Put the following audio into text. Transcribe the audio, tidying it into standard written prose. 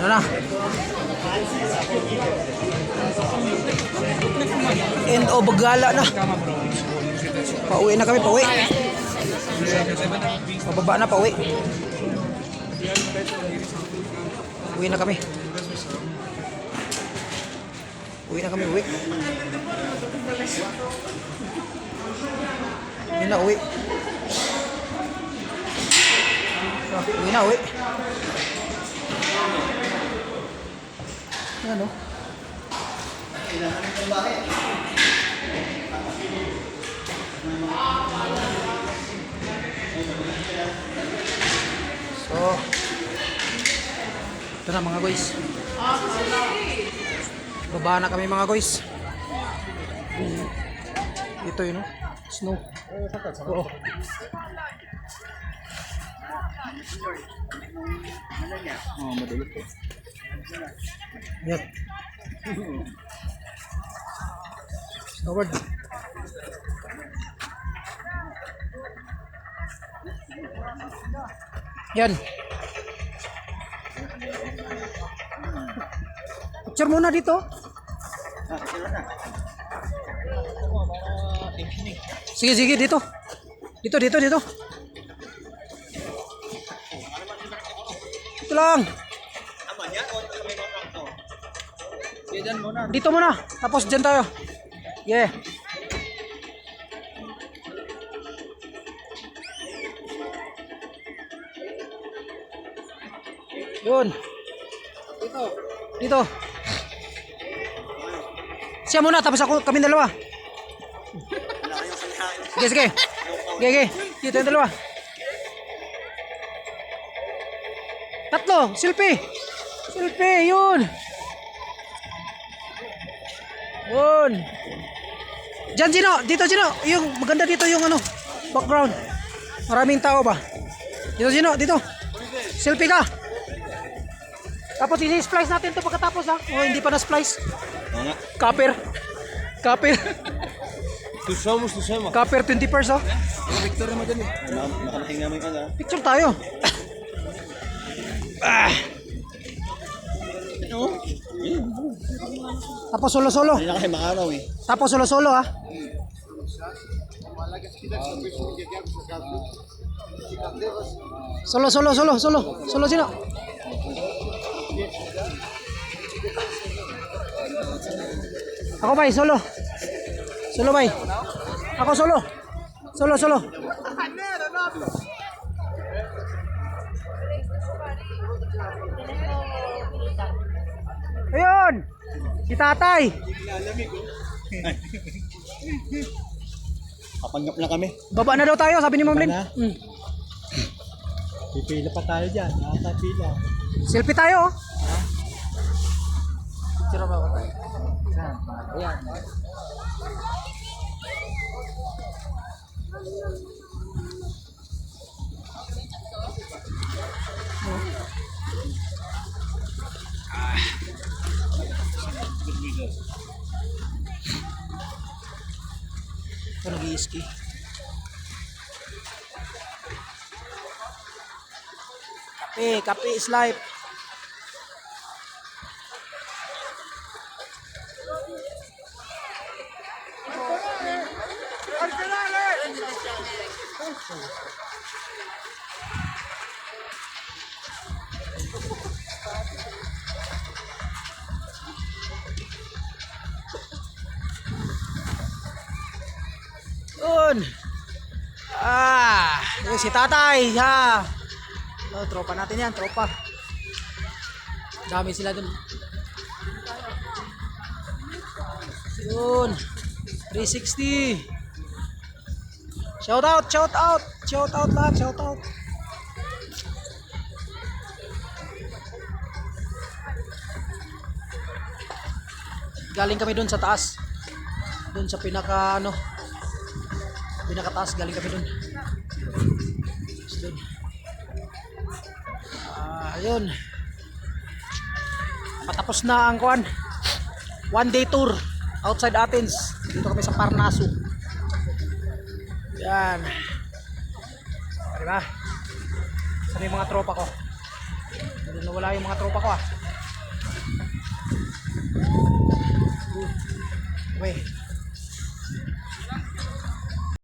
Ano na? End of gala na. Pauwi na kami, pauwi. Pababa na, pauwi. Uwi na kami. Uwi na kami, uwi. Uwi na, uwi. Uwi na, uwi. Ano? So, ito na mga guys. Baba na kami mga guys. Ito yun, no? Snow. Oo. Oh, madulot ko. Yan. Snowboard. Yan. Picture muna dito. Sige, sige, dito. Dito. Ito lang. Dito muna. Tapos dyan tayo. Yeah. Yun. Dito. Siya muna, tapos kami dalawa. Sige. Dito yung dalawa. Tatlo, selfie, yun. Diyan, Gino, dito Gino. Yung maganda dito yung ano, background. Maraming tao ba? Dito Gino, dito. Selfie ka. Tapos i-splice natin to pagkatapos ha. Oh, hindi pa na-splice. Copper. Tusamos. Copper 20 pers oh. Victor naman dyan eh. Nakalaking namin ka na. Picture tayo. Tapos solo. Hindi na kasi makaraw eh. Tapos solo ha. Solo Gino. Ako bay, solo bay. Ako solo. Ayun. Si tatay. Kapanggap na kami. Baba na daw tayo, sabi ni Ma'am Lynn. Pipila pa tayo dyan. Nakakapila. Selfie tayo. Picture ba ako tayo? Saan? Ayan. Ito nag-i-ski. Kape is life. Yun. Yung si tatay ha. Oh, tropa natin yan, tropa. Dami sila dun. Yun. 360. Shout out lahat, shout out. Galing kami dun sa taas. Dun sa pinakataas galing kami dun. Ayun. Patapos na ang kuan. One day tour outside Athens. Dito kami sa Parnaso. Yan. Diba? Saan yung mga tropa ko? Hindi nawala yung mga tropa ko ah. Okay.